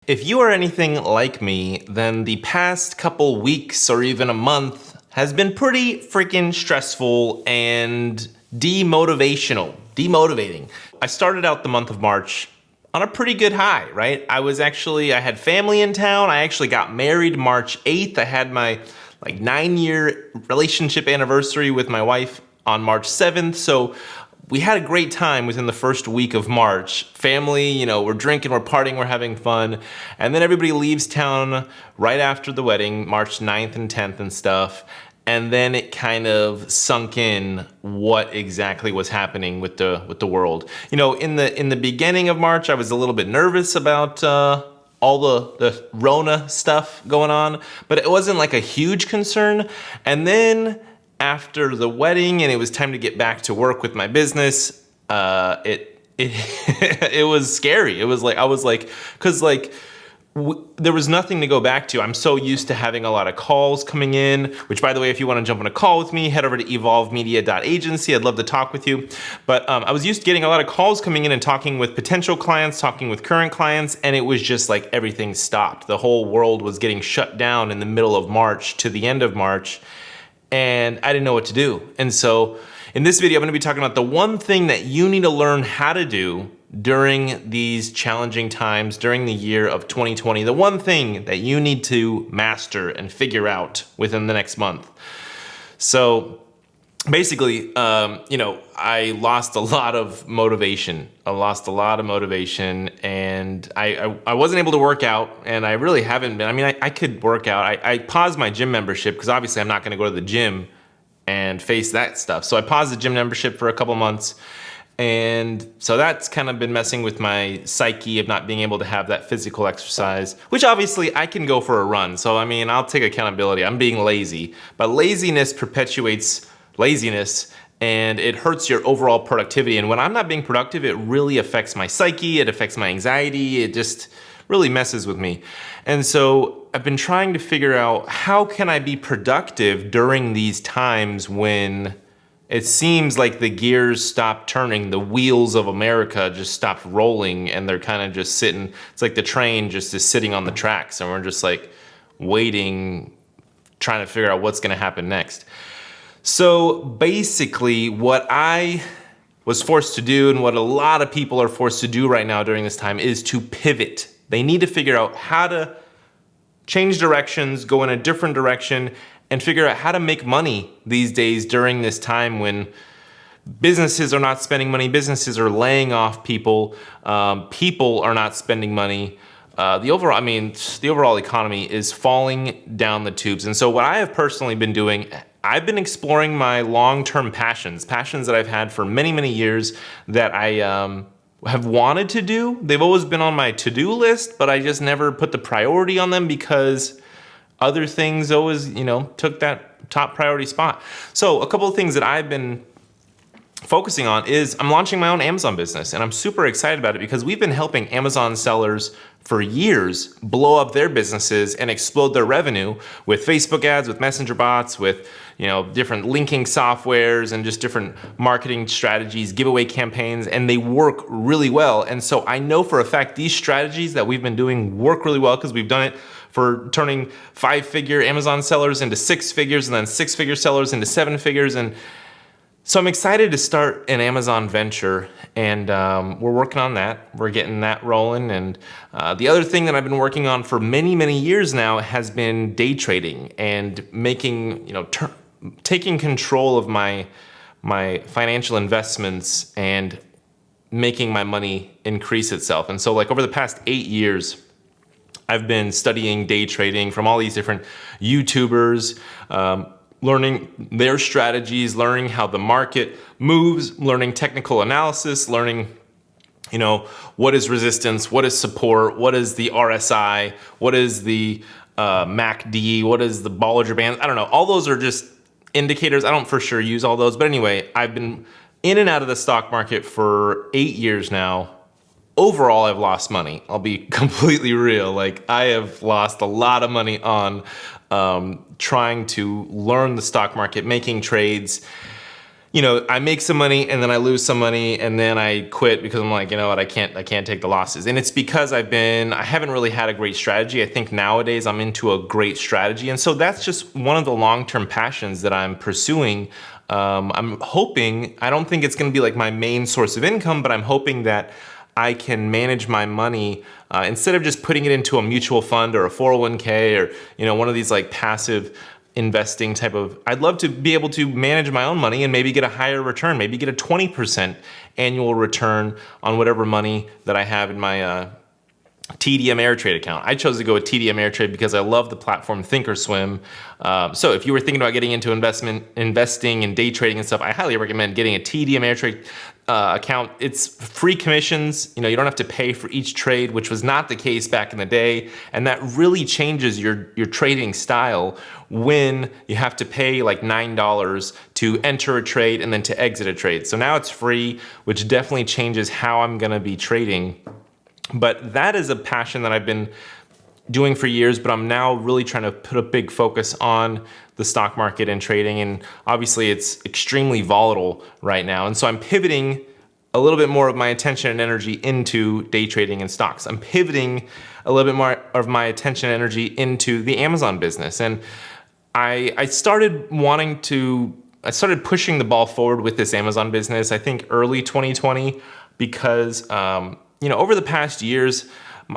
If you are anything like me, then the past couple weeks or even a month has been pretty freaking stressful and demotivating. I started out the month of March on a pretty good high, right? I had family in town. I actually got married March 8th. I had my 9-year relationship anniversary with my wife on March 7th. So we had a great time within the first week of March. Family, we're drinking, we're partying, we're having fun. And then everybody leaves town right after the wedding, March 9th and 10th and stuff. And then it kind of sunk in what exactly was happening with the world. In the beginning of March, I was a little bit nervous about all the Rona stuff going on, but it wasn't like a huge concern. And then after the wedding and it was time to get back to work with my business, it was scary. It was there was nothing to go back to. I'm so used to having a lot of calls coming in, which, by the way, if you want to jump on a call with me, head over to evolvemedia.agency. I'd love to talk with you. But I was used to getting a lot of calls coming in and talking with potential clients, talking with current clients, and it was just like everything stopped. The whole world was getting shut down in the middle of March to the end of March, and I didn't know what to do. And so in this video, I'm going to be talking about the one thing that you need to learn how to do during these challenging times, during the year of 2020, the one thing that you need to master and figure out within the next month. So basically, I lost a lot of motivation. And I wasn't able to work out, and I really haven't been. I mean, I could work out. I paused my gym membership because obviously I'm not going to go to the gym and face that stuff. So I paused the gym membership for a couple months. And so that's kind of been messing with my psyche of not being able to have that physical exercise, which obviously I can go for a run. So, I mean, I'll take accountability. I'm being lazy. But laziness perpetuates laziness, and it hurts your overall productivity. And when I'm not being productive, it really affects my psyche. It affects my anxiety. It just really messes with me. And so I've been trying to figure out, how can I be productive during these times when it seems like the gears stopped turning, the wheels of America just stopped rolling, and they're kind of just sitting. It's like the train just is sitting on the tracks, and we're just like waiting, trying to figure out what's going to happen next. So basically, what I was forced to do, and what a lot of people are forced to do right now during this time, is to pivot. They need to figure out how to change directions, go in a different direction, and figure out how to make money these days during this time when businesses are not spending money, businesses are laying off people, people are not spending money. The overall economy is falling down the tubes. And so what I have personally been doing, I've been exploring my long-term passions that I've had for many, many years that I have wanted to do. They've always been on my to-do list, but I just never put the priority on them because other things always, took that top priority spot. So a couple of things that I've been focusing on is I'm launching my own Amazon business, and I'm super excited about it because we've been helping Amazon sellers for years blow up their businesses and explode their revenue with Facebook ads, with messenger bots, with different linking softwares and just different marketing strategies, giveaway campaigns, and they work really well. And so I know for a fact these strategies that we've been doing work really well because we've done it for turning 5-figure Amazon sellers into 6 figures, and then 6-figure sellers into 7 figures. And so I'm excited to start an Amazon venture, and we're working on that. We're getting that rolling. And the other thing that I've been working on for many, many years now has been day trading and making, taking control of my financial investments and making my money increase itself. And so over the past 8 years, I've been studying day trading from all these different YouTubers, learning their strategies, learning how the market moves, learning technical analysis, learning, what is resistance, what is support, what is the RSI, what is the MACD, what is the Bollinger Band. I don't know. All those are just indicators. I don't for sure use all those. But anyway, I've been in and out of the stock market for 8 years now. Overall, I've lost money. I'll be completely real. I have lost a lot of money on trying to learn the stock market, making trades. I make some money and then I lose some money and then I quit because I'm like, you know what, I can't take the losses. And it's because I haven't really had a great strategy. I think nowadays I'm into a great strategy. And so that's just one of the long-term passions that I'm pursuing. I'm hoping, I don't think it's going to be like my main source of income, but I'm hoping that I can manage my money instead of just putting it into a mutual fund or a 401k or, one of these like passive investing type of, I'd love to be able to manage my own money and maybe get a higher return, maybe get a 20% annual return on whatever money that I have in my TD Ameritrade account. I chose to go with TD Ameritrade because I love the platform Thinkorswim. So if you were thinking about getting into investing and day trading and stuff, I highly recommend getting a TD Ameritrade account. It's free commissions. You don't have to pay for each trade, which was not the case back in the day. And that really changes your trading style when you have to pay like $9 to enter a trade and then to exit a trade. So now it's free, which definitely changes how I'm gonna be trading. But that is a passion that I've been doing for years, but I'm now really trying to put a big focus on the stock market and trading. And obviously it's extremely volatile right now. And so I'm pivoting a little bit more of my attention and energy into day trading and stocks. I'm pivoting a little bit more of my attention and energy into the Amazon business. And I started pushing the ball forward with this Amazon business, I think early 2020, because over the past years,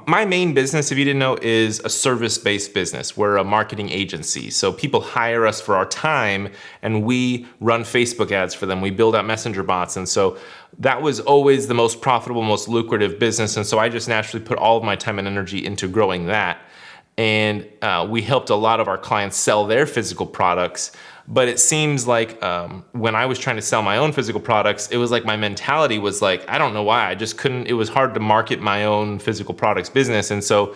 my main business, if you didn't know, is a service-based business. We're a marketing agency. So people hire us for our time and we run Facebook ads for them. We build out messenger bots. And so that was always the most profitable, most lucrative business. And so I just naturally put all of my time and energy into growing that. And we helped a lot of our clients sell their physical products. But it seems like when I was trying to sell my own physical products, it was like my mentality was like, I don't know why, I just couldn't, it was hard to market my own physical products business. And so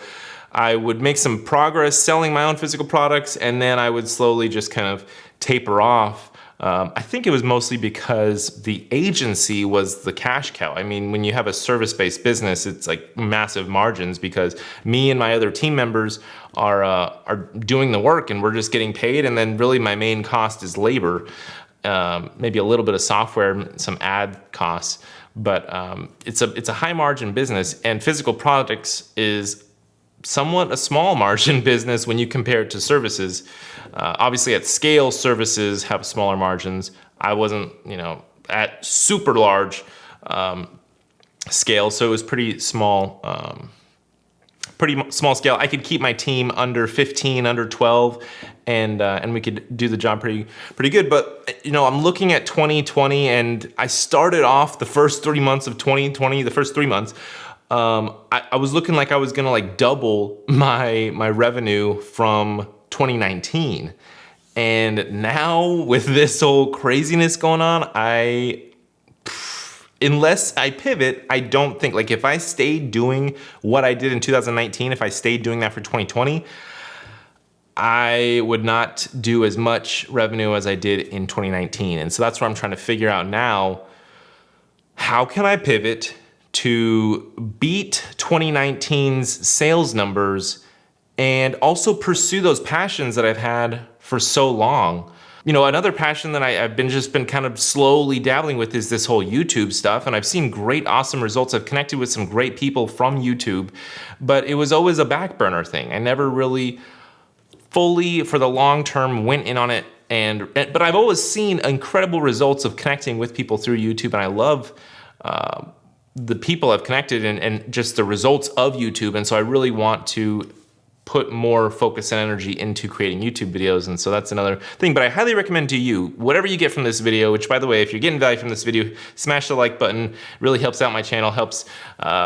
I would make some progress selling my own physical products and then I would slowly just kind of taper off. I think it was mostly because the agency was the cash cow. I mean, when you have a service-based business, it's like massive margins because me and my other team members are doing the work and we're just getting paid. And then really my main cost is labor, maybe a little bit of software, some ad costs, but it's a high margin business, and physical products is somewhat a small margin business when you compare it to services. Obviously at scale, services have smaller margins. I wasn't, at super large scale, so it was pretty small scale. I could keep my team under 15, under 12, and we could do the job pretty good. But I'm looking at 2020, and I started off the first 3 months of 2020. The first 3 months, I was looking like I was gonna like double my revenue from 2019. And now with this whole craziness going on, unless I pivot, I don't think, like if I stayed doing what I did in 2019, if I stayed doing that for 2020, I would not do as much revenue as I did in 2019. And so that's what I'm trying to figure out now. How can I pivot to beat 2019's sales numbers and also pursue those passions that I've had for so long? Another passion that I've been kind of slowly dabbling with is this whole YouTube stuff. And I've seen great, awesome results. I've connected with some great people from YouTube, but it was always a back burner thing. I never really fully, for the long term, went in on it. But I've always seen incredible results of connecting with people through YouTube. And I love the people I've connected and just the results of YouTube. And so I really want to put more focus and energy into creating YouTube videos. And so that's another thing. But I highly recommend to you, whatever you get from this video, which by the way, if you're getting value from this video, smash the like button. It really helps out my channel, helps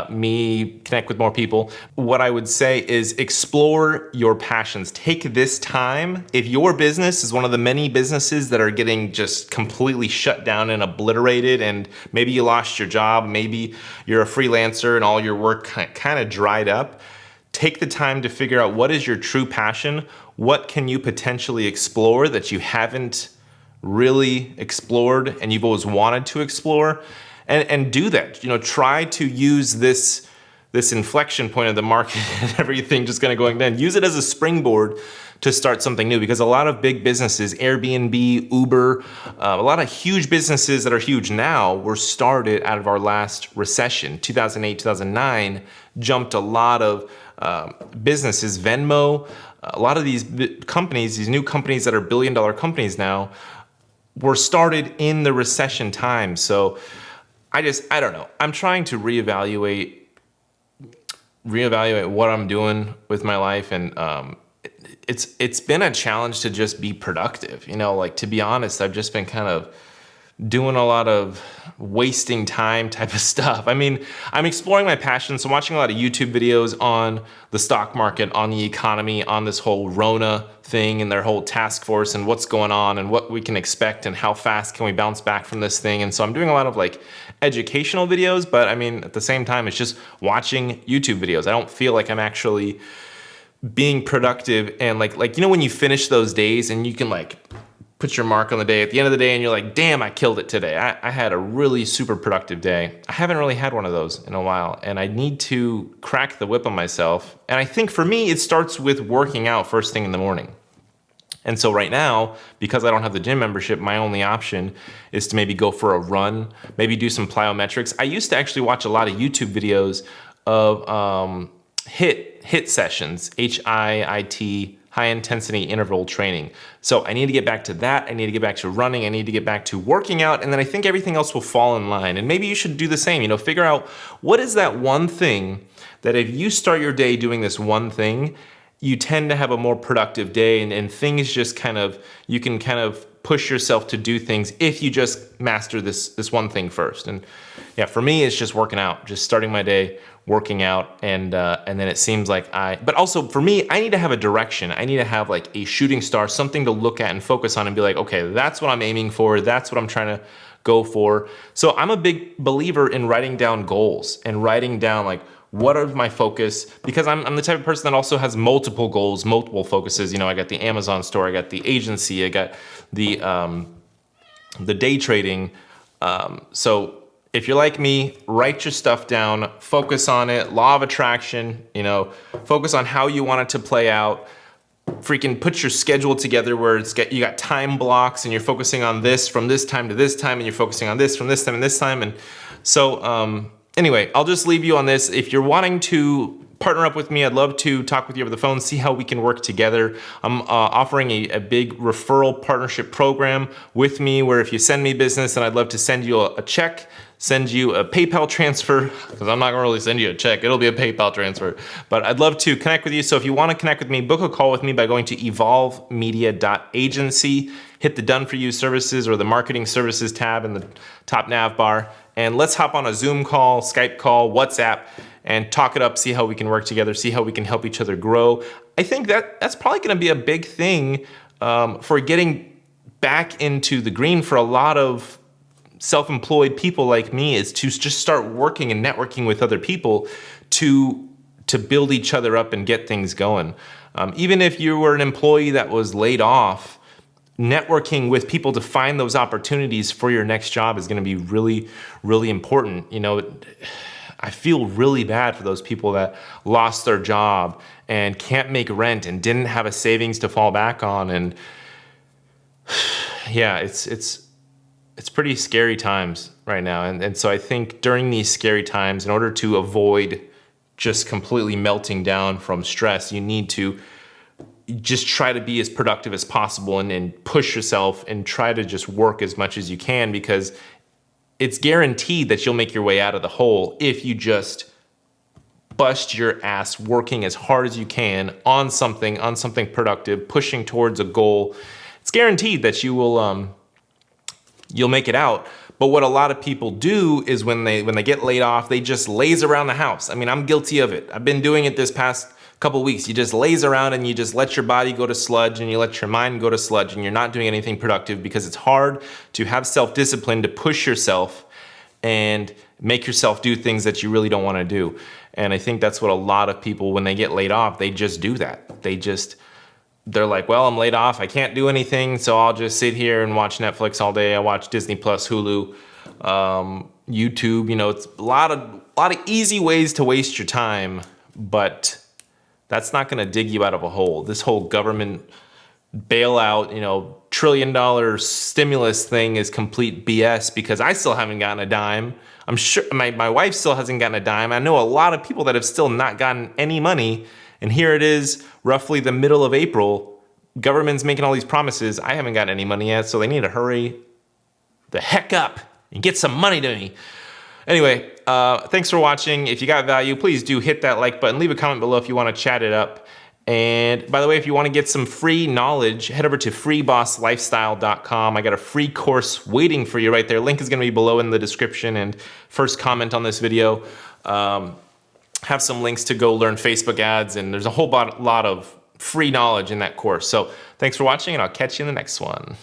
me connect with more people. What I would say is explore your passions. Take this time. If your business is one of the many businesses that are getting just completely shut down and obliterated, and maybe you lost your job, maybe you're a freelancer and all your work kind of dried up, take the time to figure out what is your true passion. What can you potentially explore that you haven't really explored and you've always wanted to explore, and do that. Try to use this this inflection point of the market and everything just kind of going down. Use it as a springboard to start something new, because a lot of big businesses, Airbnb, Uber, a lot of huge businesses that are huge now were started out of our last recession. 2008, 2009 jumped a lot of businesses. Venmo, a lot of these companies, these new companies that are billion-dollar companies now, were started in the recession time. So I don't know. I'm trying to reevaluate what I'm doing with my life, and it's been a challenge to just be productive. Like, to be honest, I've just been kind of doing a lot of wasting time type of stuff. I mean, I'm exploring my passions. So I'm watching a lot of YouTube videos on the stock market, on the economy, on this whole Rona thing and their whole task force and what's going on and what we can expect and how fast can we bounce back from this thing. And so I'm doing a lot of like educational videos, but I mean, at the same time, it's just watching YouTube videos. I don't feel like I'm actually being productive. And like, when you finish those days and you can like put your mark on the day at the end of the day and you're like, damn, I killed it today. I had a really super productive day. I haven't really had one of those in a while, and I need to crack the whip on myself. And I think for me, it starts with working out first thing in the morning. And so right now, because I don't have the gym membership, my only option is to maybe go for a run, maybe do some plyometrics. I used to actually watch a lot of YouTube videos of HIIT sessions, HIIT, high intensity interval training. So I need to get back to that. I need to get back to running. I need to get back to working out. And then I think everything else will fall in line. And maybe you should do the same. Figure out what is that one thing that if you start your day doing this one thing, you tend to have a more productive day, and things just you can kind of push yourself to do things if you just master this one thing first. And yeah, for me, it's just working out, just starting my day working out, and then it seems like but also for me, I need to have a direction. I need to have like a shooting star, something to look at and focus on and be like, okay, that's what I'm aiming for. That's what I'm trying to go for. So I'm a big believer in writing down goals and writing down like, what are my focus? Because I'm the type of person that also has multiple goals, multiple focuses. I got the Amazon store, I got the agency, I got the day trading. So if you're like me, write your stuff down, focus on it, law of attraction, focus on how you want it to play out. Freaking put your schedule together where you got time blocks and you're focusing on this from this time to this time, and you're focusing on this from this time and this time. And so, anyway, I'll just leave you on this. If you're wanting to partner up with me, I'd love to talk with you over the phone, see how we can work together. I'm offering a big referral partnership program with me, where if you send me business, then I'd love to send you a check, send you a PayPal transfer, because I'm not gonna really send you a check, it'll be a PayPal transfer. But I'd love to connect with you. So if you wanna connect with me, book a call with me by going to evolvemedia.agency, hit the done for you services or the marketing services tab in the top nav bar, and let's hop on a Zoom call, Skype call, WhatsApp, and talk it up, see how we can work together, see how we can help each other grow. I think that's probably gonna be a big thing for getting back into the green for a lot of self-employed people like me, is to just start working and networking with other people to build each other up and get things going. Even if you were an employee that was laid off, networking with people to find those opportunities for your next job is gonna be really, really important. I feel really bad for those people that lost their job and can't make rent and didn't have a savings to fall back on. And yeah, it's pretty scary times right now. And so I think during these scary times, in order to avoid just completely melting down from stress, you need to just try to be as productive as possible and push yourself and try to just work as much as you can, because it's guaranteed that you'll make your way out of the hole if you just bust your ass working as hard as you can on something productive, pushing towards a goal. It's guaranteed that you will you'll make it out. But what a lot of people do is when they get laid off, they just laze around the house. I mean, I'm guilty of it. I've been doing it this past couple weeks. You just laze around and you just let your body go to sludge and you let your mind go to sludge, and you're not doing anything productive, because it's hard to have self-discipline to push yourself and make yourself do things that you really don't want to do. And I think that's what a lot of people, when they get laid off, they just do that. They're like, well, I'm laid off, I can't do anything, so I'll just sit here and watch Netflix all day. I watch Disney Plus, Hulu, YouTube. You know, it's a lot of easy ways to waste your time, but that's not gonna dig you out of a hole. This whole government bailout, you know, $1 trillion stimulus thing is complete BS because I still haven't gotten a dime. I'm sure my wife still hasn't gotten a dime. I know a lot of people that have still not gotten any money. And here it is, roughly the middle of April. Government's making all these promises. I haven't got any money yet, so they need to hurry the heck up and get some money to me. Anyway, thanks for watching. If you got value, please do hit that like button. Leave a comment below if you want to chat it up. And by the way, if you want to get some free knowledge, head over to freebosslifestyle.com. I got a free course waiting for you right there. Link is going to be below in the description and first comment on this video. Have some links to go learn Facebook ads, and there's a whole lot of free knowledge in that course. So thanks for watching, and I'll catch you in the next one.